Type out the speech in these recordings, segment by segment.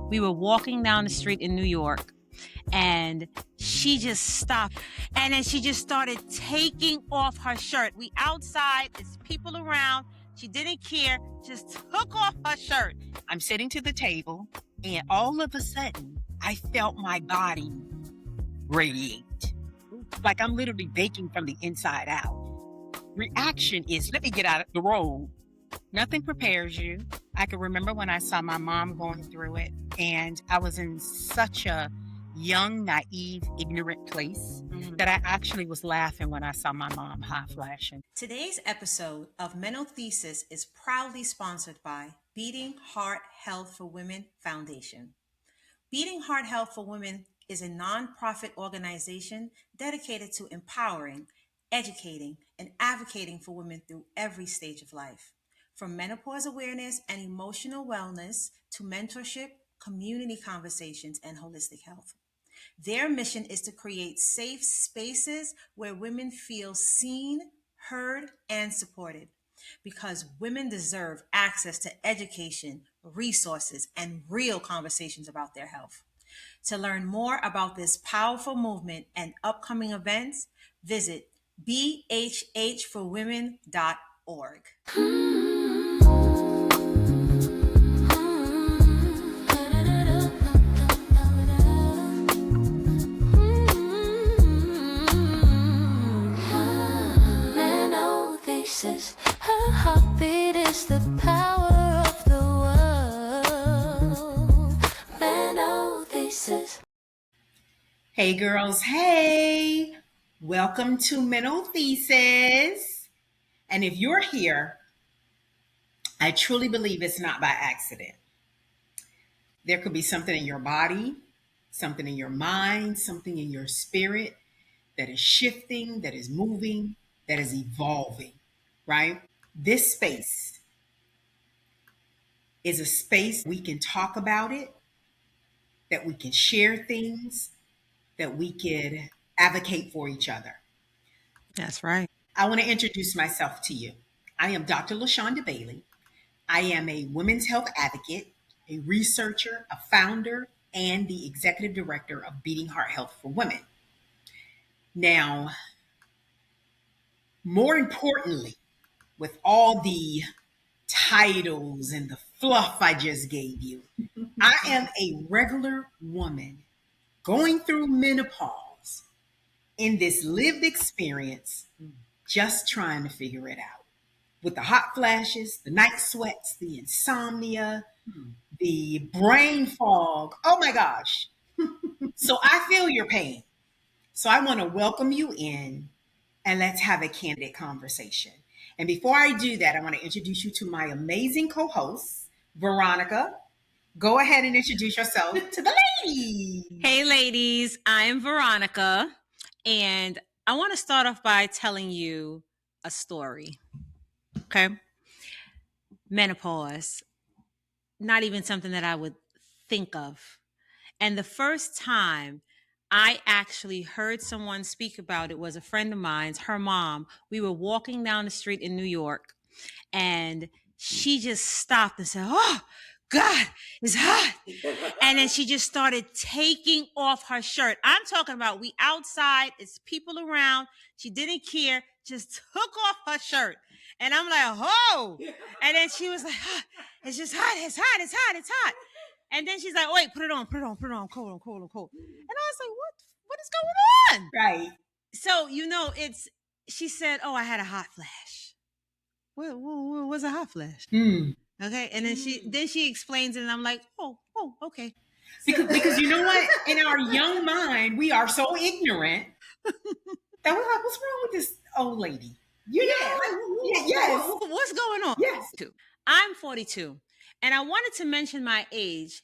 We were walking down the street in New York, and she just stopped, and then she just started taking off her shirt. We outside, there's people around. She didn't care, just took off her shirt. I'm sitting to the table, and all of a sudden, I felt my body radiate. Like I'm literally baking from the inside out. Reaction is, let me get out of the road. Nothing prepares you. I can remember when I saw my mom going through it, and I was in such a young, naive, ignorant place that I actually was laughing when I saw my mom hot flashing. Today's episode of MenoTheSis is proudly sponsored by Beating Heart Health for Women Foundation. Beating Heart Health for Women is a nonprofit organization dedicated to empowering, educating, and advocating for women through every stage of life. From menopause awareness and emotional wellness to mentorship, community conversations, and holistic health. Their mission is to create safe spaces where women feel seen, heard, and supported. Because women deserve access to education, resources, and real conversations about their health. To learn more about this powerful movement and upcoming events, visit bhhforwomen.org. MenoTheSis, her heartbeat is the power of the world. MenoTheSis. Hey girls, hey! Welcome to MenoTheSis. And if you're here, I truly believe it's not by accident. There could be something in your body, something in your mind, something in your spirit that is shifting, that is moving, that is evolving, right? This space is a space we can talk about it, that we can share things, that we can advocate for each other. That's right. I want to introduce myself to you. I am Dr. LaShonda Bailey. I am a women's health advocate, a researcher, a founder, and the executive director of Beating Heart Health for Women. Now, more importantly, with all the titles and the fluff I just gave you, I am a regular woman going through menopause in this lived experience, just trying to figure it out. With the hot flashes, the night sweats, the insomnia, the brain fog. Oh my gosh. So I feel your pain. So I want to welcome you in and let's have a candid conversation. And before I do that, I want to introduce you to my amazing co-host, Veronica. Go ahead and introduce yourself to the ladies. Hey ladies, I'm Veronica, and I want to start off by telling you a story. Okay? Menopause, not even something that I would think of. And the first time I actually heard someone speak about it was a friend of mine's, her mom. We were walking down the street in New York, and she just stopped and said, "Oh, God, it's hot." And then she just started taking off her shirt. I'm talking about we outside, it's people around. She didn't care, just took off her shirt. And I'm like, "Oh." And then she was like, "Oh, it's just hot, it's hot, it's hot, it's hot." And then she's like, "Wait, put it on, cold, I'm cold. And I was like, what is going on?" Right. So, she said, "Oh, I had a hot flash." What was a hot flash? Okay. And then she explains it, and I'm like, oh, okay. Because you know what? In our young mind, we are so ignorant that we're like, what's wrong with this old lady? Yes. What's going on? Yes. I'm 42, and I wanted to mention my age,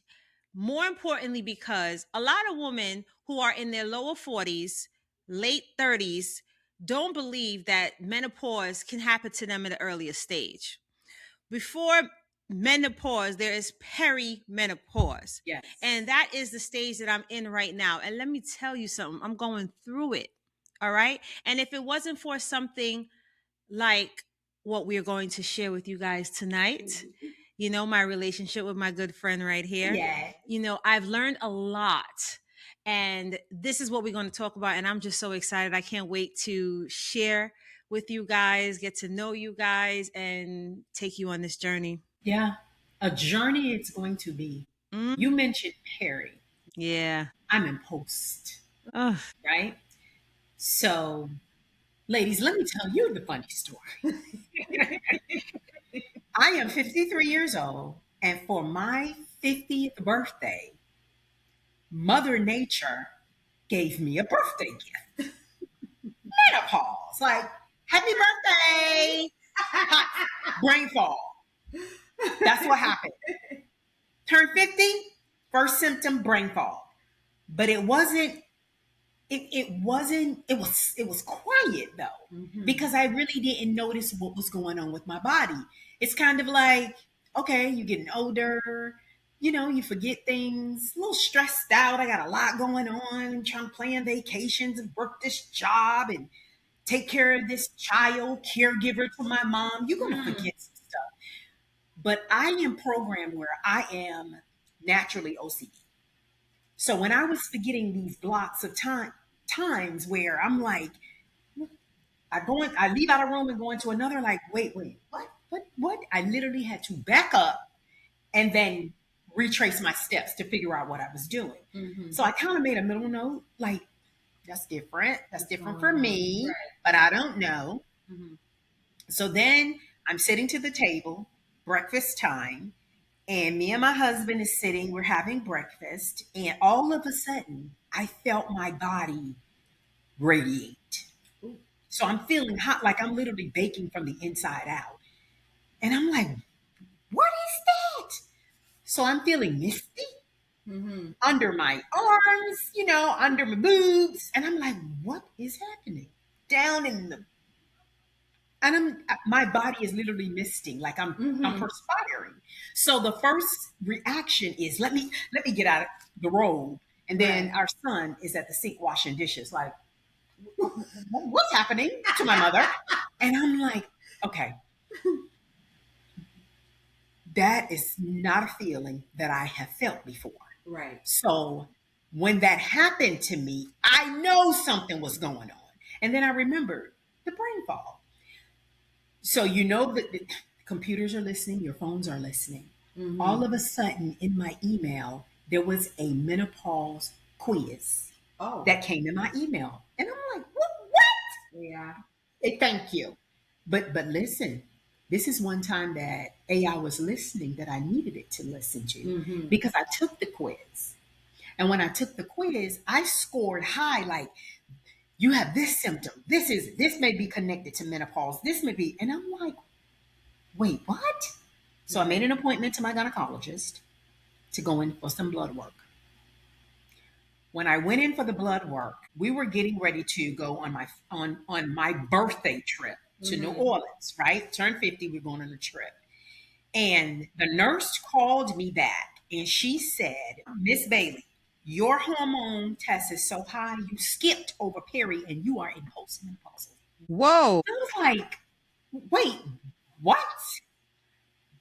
more importantly, because a lot of women who are in their lower 40s, late 30s, don't believe that menopause can happen to them at an earlier stage. Before menopause, there is perimenopause. Yes. And that is the stage that I'm in right now. And let me tell you something, I'm going through it. All right. And if it wasn't for something like what we're going to share with you guys tonight, my relationship with my good friend right here. Yeah. I've learned a lot. And this is what we're going to talk about. And I'm just so excited. I can't wait to share with you guys, get to know you guys, and take you on this journey. Yeah. A journey it's going to be. Mm, You mentioned Perry. yeah. I'm in post, Ugh. right? So, ladies, let me tell you the funny story. I am 53 years old, and for my 50th birthday, Mother Nature gave me a birthday gift. Menopause. Like, happy birthday. Brain fall. That's what happened. Turned 50, first symptom, brain fall. But it wasn't, it was quiet though, because I really didn't notice what was going on with my body. It's kind of like, okay, you're getting older, you forget things, a little stressed out. I got a lot going on, trying to plan vacations and work this job and take care of this child, caregiver to my mom. You're going to forget some stuff. But I am programmed where I am naturally OCD. So when I was forgetting these blocks of times where I'm like, I leave out a room and go into another, like, wait, what? I literally had to back up and then retrace my steps to figure out what I was doing. So I kind of made a middle note, like, that's different. That's different for me, right, but I don't know. So then I'm sitting to the table, breakfast time, and me and my husband is sitting, we're having breakfast, and all of a sudden I felt my body radiate. So I'm feeling hot, like I'm literally baking from the inside out. And I'm like, what is that? So I'm feeling misty under my arms, under my boobs. And I'm like, what is happening? Down in the, and my body is literally misting, like I'm perspiring. So the first reaction is, let me get out of the robe. And then our son is at the sink washing dishes, like, what's happening to my mother? And I'm like, okay, that is not a feeling that I have felt before. Right. So when that happened to me, I know something was going on. And then I remembered the brain fog. So that the computers are listening, your phones are listening. All of a sudden in my email, there was a menopause quiz that came in my email. And I'm like, what? Yeah. Thank you. But listen, this is one time that AI was listening that I needed it to listen to, because I took the quiz. And when I took the quiz, I scored high, like, you have this symptom. This may be connected to menopause. This may be, and I'm like, wait, what? So I made an appointment to my gynecologist to go in for some blood work. When I went in for the blood work, we were getting ready to go on my birthday trip to New Orleans, right? Turned 50, we're going on a trip. And the nurse called me back and she said, Miss Bailey, your hormone test is so high, you skipped over peri and you are in postmenopausal. Whoa. I was like, wait, what?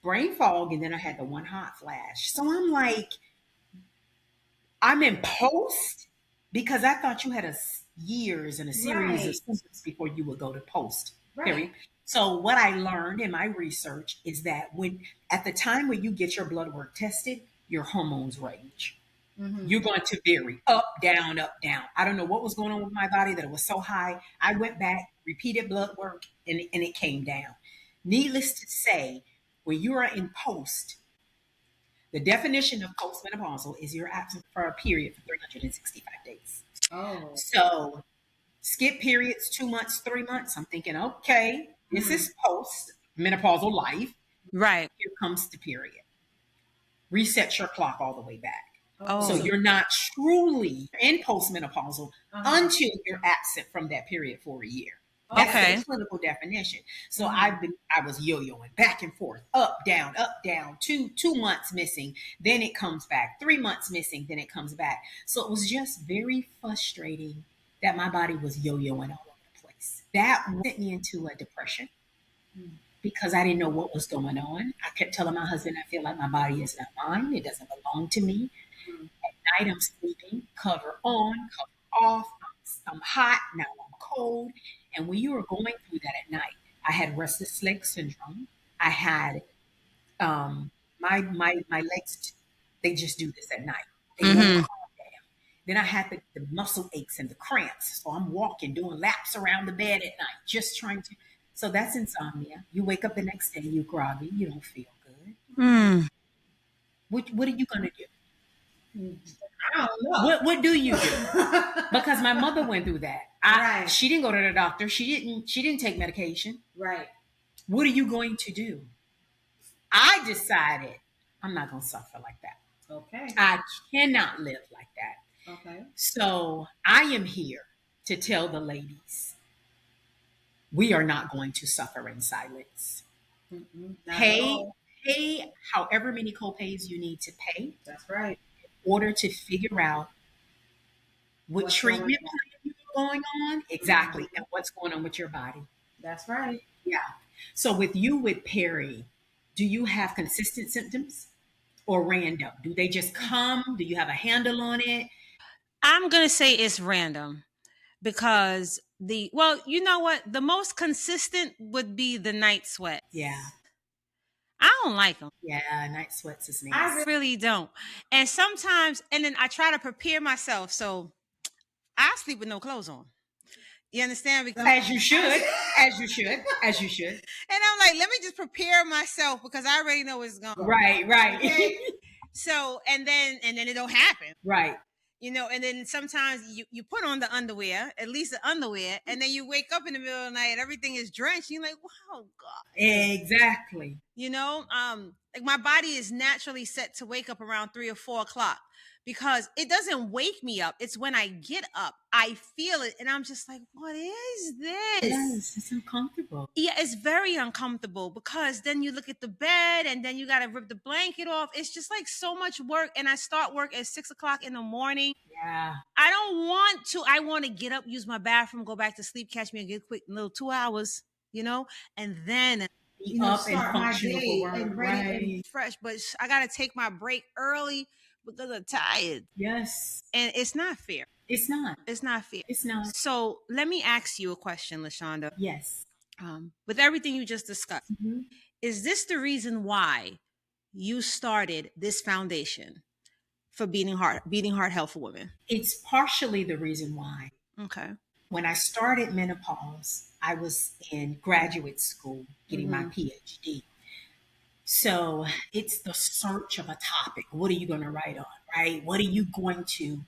Brain fog, and then I had the one hot flash. So I'm like, I'm in post, because I thought you had years and a series of symptoms before you would go to post. Period. So what I learned in my research is that at the time when you get your blood work tested, your hormones range. You're going to vary up, down, up, down. I don't know what was going on with my body that it was so high. I went back, repeated blood work, and it came down. Needless to say, when you are in post, the definition of postmenopausal is you're absent for a period for 365 days. So skip periods, 2 months, 3 months. I'm thinking, okay, this is post-menopausal life. Right. Here comes the period. Reset your clock all the way back. Oh. So you're not truly in postmenopausal until you're absent from that period for a year. That's the clinical definition. So I was yo-yoing back and forth, up, down, 2 months missing, then it comes back, 3 months missing, then it comes back. So it was just very frustrating that my body was yo-yoing all over the place. That sent me into a depression. because I didn't know what was going on. I kept telling my husband, I feel like my body is not mine. It doesn't belong to me. At night, I'm sleeping, cover on, cover off. I'm hot, now I'm cold. And when you are going through that at night, I had restless leg syndrome. I had my legs, they just do this at night. They won't calm down. Then I had the muscle aches and the cramps. So I'm walking, doing laps around the bed at night, just trying to. So that's insomnia. You wake up the next day, you're groggy, you don't feel good. What are you gonna do? I don't know. What do you do? Because my mother went through that. Right. She didn't go to the doctor. She didn't take medication. Right. What are you going to do? I decided I'm not going to suffer like that. Okay. I cannot live like that. Okay. So I am here to tell the ladies, we are not going to suffer in silence. Pay however many copays you need to pay. That's right. In order to figure out what treatment plan you're going on, exactly, and what's going on with your body. That's right. Yeah. So with Perry, do you have consistent symptoms or random? Do they just come? Do you have a handle on it? I'm going to say it's random because you know what? The most consistent would be the night sweat. Yeah. I don't like them. Yeah, night sweats is nasty. I really don't. And sometimes, and then I try to prepare myself. So I sleep with no clothes on. You understand? Because as you should. And I'm like, let me just prepare myself because I already know it's going. Right. Okay? So, and then it don't happen. Right. You know, and then sometimes you put on the underwear, at least the underwear, and then you wake up in the middle of the night, everything is drenched. You're like, wow, God. Exactly. You know, like my body is naturally set to wake up around 3 or 4 o'clock because it doesn't wake me up. It's when I get up, I feel it. And I'm just like, what is this? Yes, it's uncomfortable. Yeah, it's very uncomfortable because then you look at the bed and then you got to rip the blanket off. It's just like so much work. And I start work at 6 o'clock in the morning. Yeah. I don't want to. I want to get up, use my bathroom, go back to sleep, catch me a good quick little 2 hours, you know, and then up and functional for work, and ready and fresh. But I got to take my break early because I'm tired. Yes. And it's not fair. It's not. It's not fair. It's not. So let me ask you a question, LaShonda. Yes. With everything you just discussed, is this the reason why you started this foundation for beating heart health for women? It's partially the reason why. Okay. When I started Menopause, I was in graduate school getting my PhD. So it's the search of a topic. What are you going to write on, right? What are you going to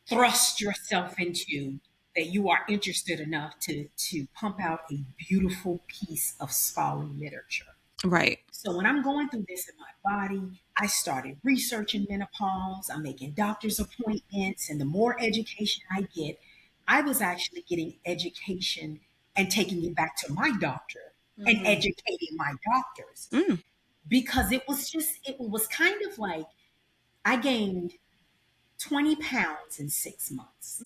thrust yourself into that you are interested enough to pump out a beautiful piece of scholarly literature? Right. So when I'm going through this in my body, I started researching menopause. I'm making doctor's appointments. And the more education I get, I was actually getting education and taking it back to my doctor and educating my doctors. Because it was kind of like I gained 20 pounds in 6 months.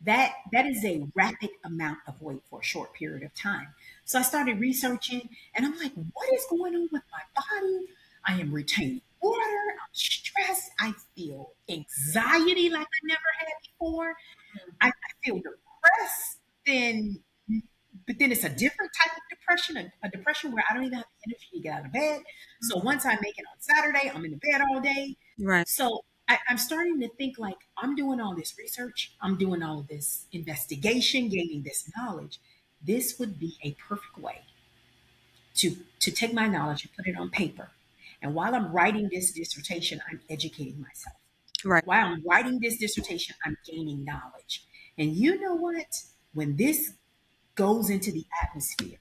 That is a rapid amount of weight for a short period of time. So I started researching and I'm like, what is going on with my body? I am retaining water. I'm stressed. I feel anxiety like I never had before. I feel depressed. But then it's a different type of depression, a depression where I don't even have the energy to get out of bed. So once I make it on Saturday, I'm in the bed all day. Right. So I'm starting to think like I'm doing all this research. I'm doing all of this investigation, gaining this knowledge. This would be a perfect way to take my knowledge and put it on paper. And while I'm writing this dissertation, I'm educating myself. Right. While I'm writing this dissertation, I'm gaining knowledge. And you know what? When this goes into the atmosphere,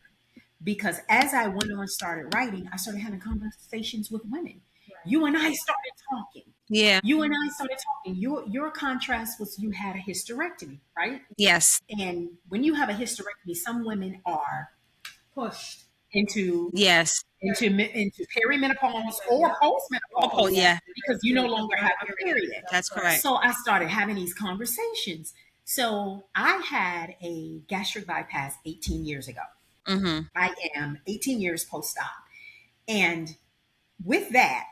because as I went on, started writing, I started having conversations with women. You and I started talking. Yeah. You and I started talking. Your contrast was you had a hysterectomy, right? Yes. And when you have a hysterectomy, some women are pushed into perimenopause or postmenopause. Yeah. Because you no longer have a period. That's correct. So I started having these conversations. So I had a gastric bypass 18 years ago. Mm-hmm. I am 18 years post-op. And with that,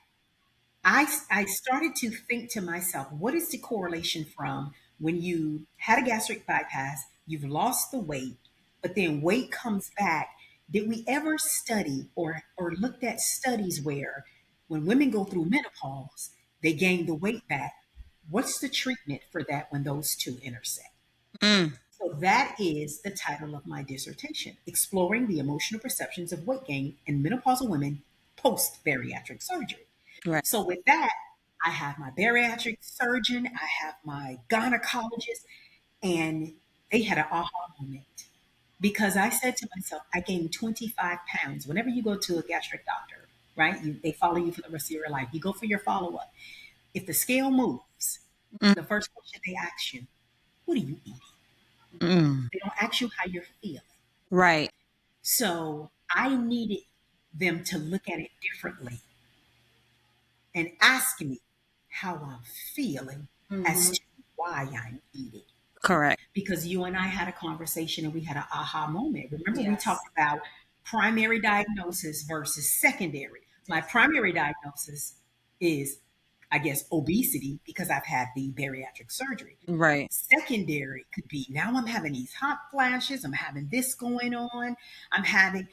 I started to think to myself, what is the correlation from when you had a gastric bypass, you've lost the weight, but then weight comes back? Did we ever study or looked at studies where when women go through menopause, they gain the weight back? What's the treatment for that when those two intersect? Mm. So that is the title of my dissertation, Exploring the Emotional Perceptions of Weight Gain in Menopausal Women Post-Bariatric Surgery. Right. So with that, I have my bariatric surgeon, I have my gynecologist, and they had an aha moment because I said to myself, I gained 25 pounds. Whenever you go to a gastric doctor, right, they follow you for the rest of your life. You go for your follow-up. If the scale moves, Mm. the first question they ask you, what are you eating? Mm. They don't ask you how you're feeling. Right. So I needed them to look at it differently and ask me how I'm feeling as to why I'm eating. Correct. Because you and I had a conversation and we had an aha moment. Remember, we Yes. talked about primary diagnosis versus secondary. My primary diagnosis is, I guess, obesity because I've had the bariatric surgery. Right. Secondary could be now I'm having these hot flashes, I'm having this going on, I'm having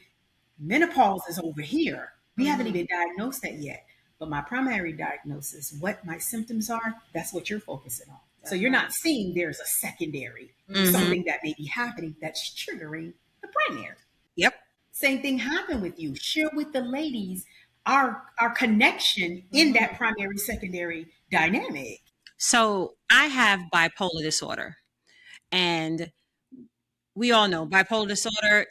menopause is over here. We haven't even diagnosed that yet. But my primary diagnosis, what my symptoms are, that's what you're focusing on. So you're not seeing there's a secondary, something that may be happening that's triggering the primary. Yep. Same thing happened with you. Share with the ladies our connection in that primary secondary dynamic. So I have bipolar disorder, and we all know bipolar disorder.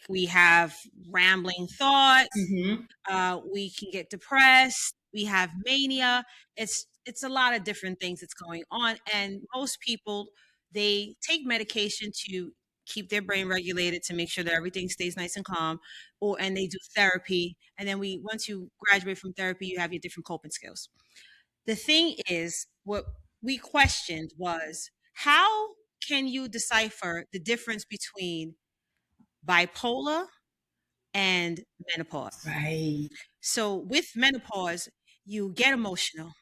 We have rambling thoughts. We can get depressed. We have mania. It's a lot of different things that's going on, and most people, they take medication to keep their brain regulated to make sure that everything stays nice and calm, and they do therapy. And then once you graduate from therapy, you have your different coping skills. The thing is, what we questioned was, how can you decipher the difference between bipolar and menopause? Right. So with menopause, you get emotional,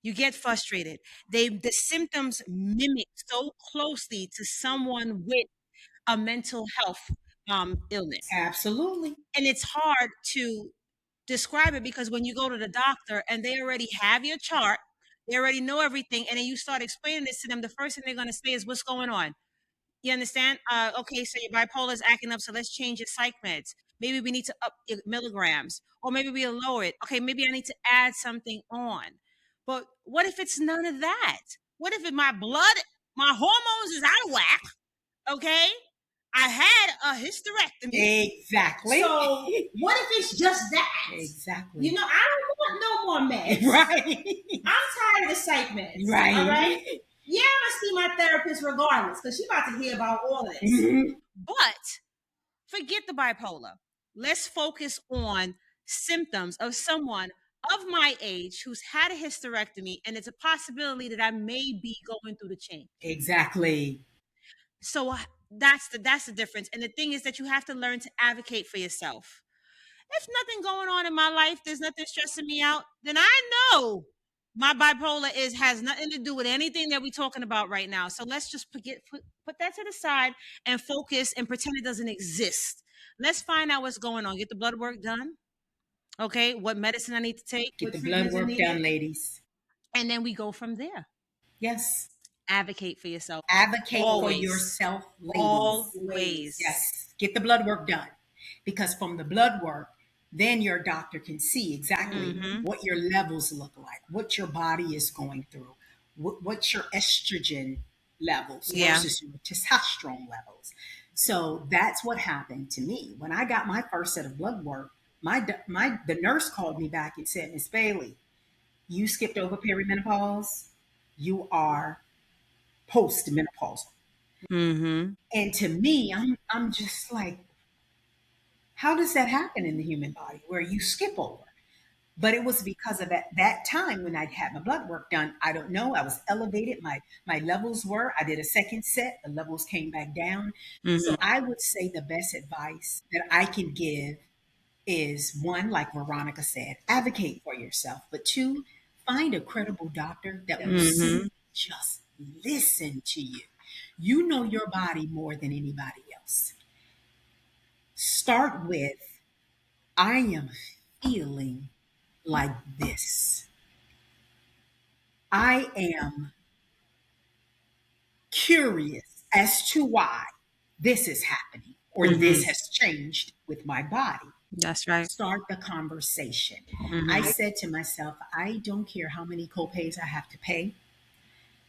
you get frustrated. The symptoms mimic so closely to someone with a mental health illness. Absolutely. And it's hard to describe it because when you go to the doctor and they already have your chart, they already know everything, and then you start explaining this to them, the first thing they're going to say is, what's going on? You understand? Okay, so your bipolar is acting up, so let's change your psych meds. Maybe we need to up your milligrams, or maybe we'll lower it. Okay, maybe I need to add something on. But what if it's none of that? What if my hormones is out of whack? Okay, I had a hysterectomy. Exactly. So what if it's just that? Exactly. You know, I don't want no more meds. Right. I'm tired of the psych meds. Right. All right. Yeah, I'm gonna see my therapist regardless because she's about to hear about all of this. But forget the bipolar. Let's focus on symptoms of someone of my age who's had a hysterectomy, and it's a possibility that I may be going through the change. Exactly. So that's the difference. And the thing is that you have to learn to advocate for yourself. If nothing going on in my life, there's nothing stressing me out, then I know my bipolar has nothing to do with anything that we're talking about right now. So let's just put that to the side and focus and pretend it doesn't exist. Let's find out what's going on. Get the blood work done. Okay, what medicine I need to take. Get the blood work done, ladies. And then we go from there. Yes. Advocate for yourself. Advocate Always. for yourself, ladies. Always. Yes. Get the blood work done. Because from the blood work, then your doctor can see exactly what your levels look like, what your body is going through, what's your estrogen levels versus your testosterone levels. So that's what happened to me. When I got my first set of blood work, the nurse called me back and said, Miss Bailey, you skipped over perimenopause. You are post-menopausal. And to me, I'm just like, how does that happen in the human body where you skip over? But it was because of that time when I'd had my blood work done. I don't know. I was elevated. My levels were. I did a second set. The levels came back down. So I would say the best advice that I can give is one, like Veronica said, advocate for yourself. But two, find a credible doctor that will just listen to you. You know your body more than anybody else. Start with, I am feeling like this. I am curious as to why this is happening or this has changed with my body. That's right. Start the conversation. I said to myself, I don't care how many copays I have to pay,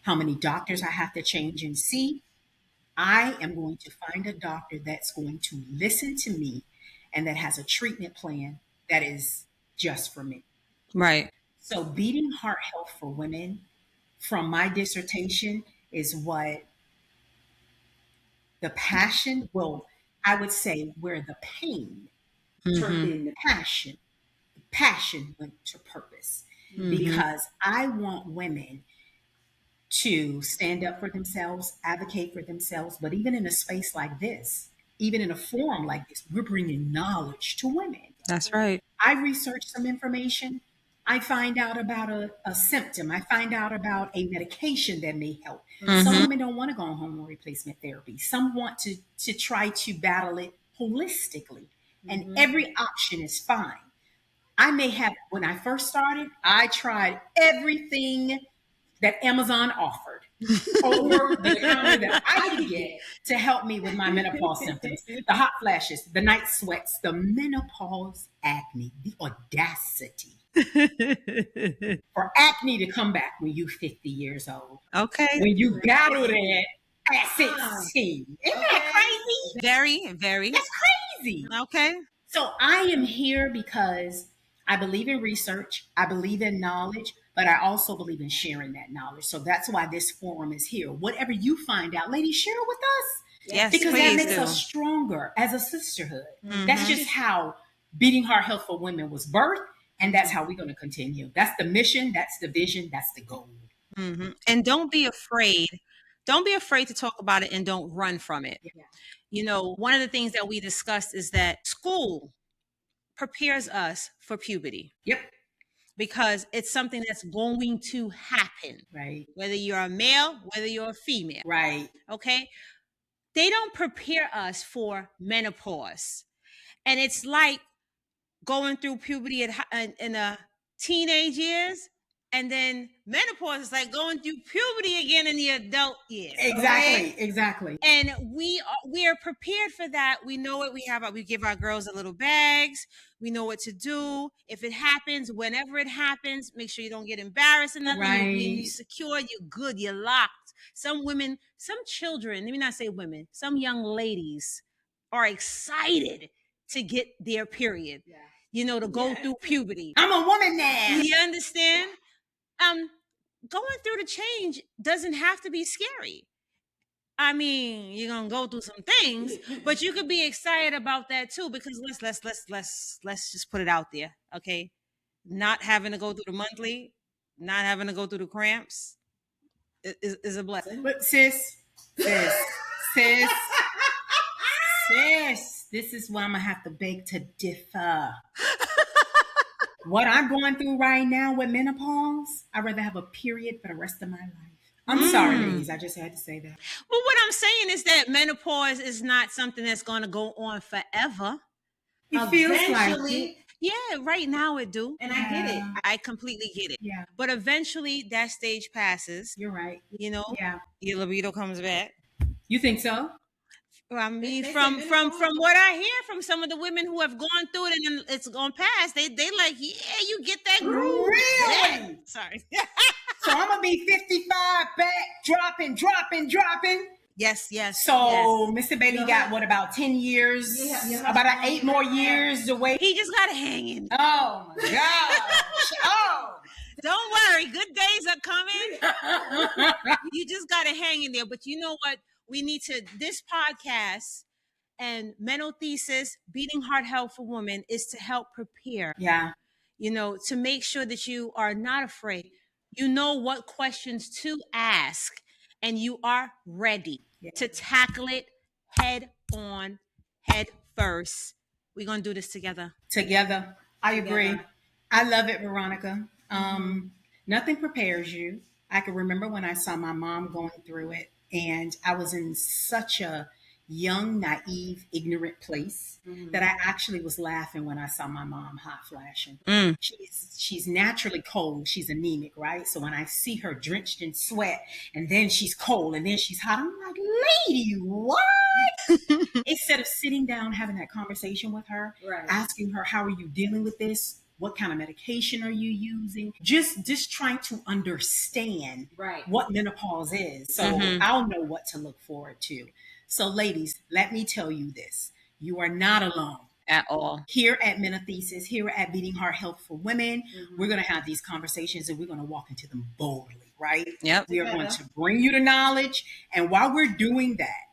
how many doctors I have to change and see. I am going to find a doctor that's going to listen to me and that has a treatment plan that is just for me. Right. So beating heart health for women from my dissertation is what the passion, well, I would say where the pain turned into passion. The passion went to purpose because I want women to stand up for themselves, advocate for themselves. But even in a space like this, even in a forum like this, we're bringing knowledge to women. That's right. I research some information. I find out about a symptom. I find out about a medication that may help. Some women don't want to go on hormone replacement therapy. Some want to try to battle it holistically. And every option is fine. I may have, when I first started, I tried everything that Amazon offered over the counter that I could get to help me with my menopause symptoms. The hot flashes, the night sweats, the menopause acne, the audacity for acne to come back when you're 50 years old. Okay. When you battled it at 16. Isn't that crazy? Very, very. That's crazy. Okay. So I am here because I believe in research. I believe in knowledge, but I also believe in sharing that knowledge. So that's why this forum is here. Whatever you find out, ladies, share it with us. Yes, Because please that makes do. us stronger as a sisterhood. That's just how Beating Heart Health for Women was birthed. And that's how we're going to continue. That's the mission. That's the vision. That's the goal. And don't be afraid. Don't be afraid to talk about it and don't run from it. Yeah. You know, one of the things that we discussed is that school prepares us for puberty Yep. because it's something that's going to happen, Right. whether you're a male, whether you're a female. Right. Okay. They don't prepare us for menopause. And it's like going through puberty in the teenage years. And then menopause is like going through puberty again in the adult years. Exactly. Okay? Exactly. And we are prepared for that. We know it. We give our girls a little bags. We know what to do. If it happens, whenever it happens, make sure you don't get embarrassed or nothing. Right. You're secure. You're good. You're locked. Some women, some children, let me not say women, some young ladies are excited to get their period. Yeah. You know, to go through puberty. I'm a woman now. You understand? Going through the change doesn't have to be scary. I mean, you're gonna go through some things, but you could be excited about that too. Because let's just put it out there, okay? Not having to go through the monthly, not having to go through the cramps is a blessing. But sis, this is why I'm gonna have to beg to differ. What I'm going through right now with menopause, I'd rather have a period for the rest of my life. I'm sorry, ladies. I just had to say that. Well, what I'm saying is that menopause is not something that's going to go on forever. It feels like it. Yeah, right now it do. And I get it. I completely get it. Yeah. But eventually that stage passes. You're right. You know? Yeah. Your libido comes back. You think so? I mean, from what I hear from some of the women who have gone through it and it's gone past, they like, yeah, you get that groove. Really? Yeah. Sorry. So I'm gonna be 55 back, dropping. Yes. So Mr. Bailey got what, about 10 years? Yeah. About 8 more years to wait. He just got to hang in. Oh my gosh. Oh. Don't worry, good days are coming. You just got to hang in there. But you know what? We need to, this podcast and MenoTheSis, Beating Heart Health for Women, is to help prepare. Yeah. to make sure that you are not afraid. You know what questions to ask, and you are ready to tackle it head on, head first. We're going to do this together. Together. I agree. I love it, Veronica. Nothing prepares you. I can remember when I saw my mom going through it, and I was in such a young, naive, ignorant place that I actually was laughing when I saw my mom hot flashing. She's naturally cold. She's anemic, right? So when I see her drenched in sweat, and then she's cold, and then she's hot, I'm like, lady, what? Instead of sitting down, having that conversation with her, asking her, how are you dealing with this? What kind of medication are you using? Just trying to understand what menopause is. So I'll know what to look forward to. So ladies, let me tell you this. You are not alone. At all. Here at MenoTheSis, here at Beating Heart Health for Women, we're going to have these conversations and we're going to walk into them boldly, right? Yep. We are going to bring you the knowledge. And while we're doing that,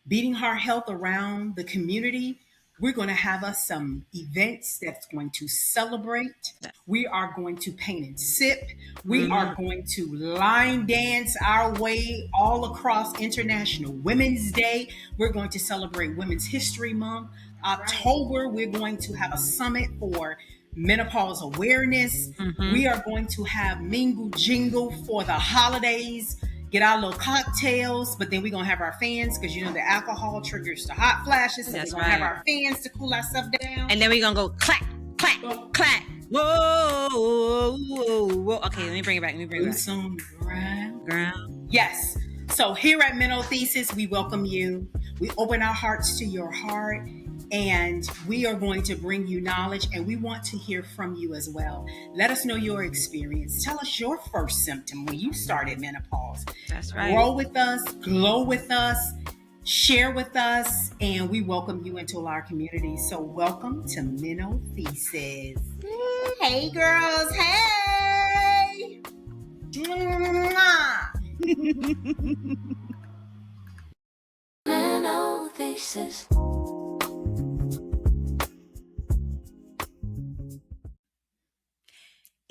beating heart health around the community, we're going to have us some events that's going to celebrate. We are going to paint and sip. We are going to line dance our way all across International Women's Day. We're going to celebrate Women's History Month. October, we're going to have a summit for menopause awareness. We are going to have mingle jingle for the holidays. Get our little cocktails, but then we're going to have our fans because, the alcohol triggers the hot flashes. So we're going to have our fans to cool ourselves down. And then we're going to go clack, clack, clack. Whoa, whoa, whoa, whoa. Okay, let me bring it back. Boots on the ground. Yes. So here at MenoTheSis, we welcome you. We open our hearts to your heart. And we are going to bring you knowledge, and we want to hear from you as well. Let us know your experience. Tell us your first symptom when you started menopause. That's right. Grow with us, glow with us, share with us, and we welcome you into our community. So welcome to MenoTheSis. Hey, girls. Hey. MenoTheSis.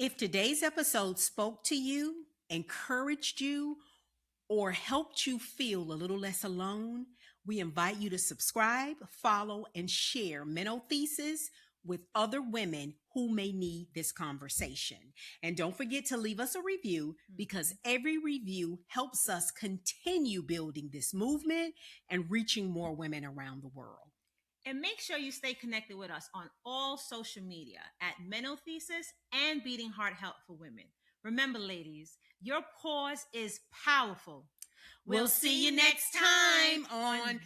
If today's episode spoke to you, encouraged you, or helped you feel a little less alone, we invite you to subscribe, follow, and share MenoTheSis with other women who may need this conversation. And don't forget to leave us a review, because every review helps us continue building this movement and reaching more women around the world. And make sure you stay connected with us on all social media at MenoTheSis and Beating Heart Health for Women. Remember, ladies, your pause is powerful. We'll see you next time on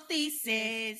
MenoTheSis.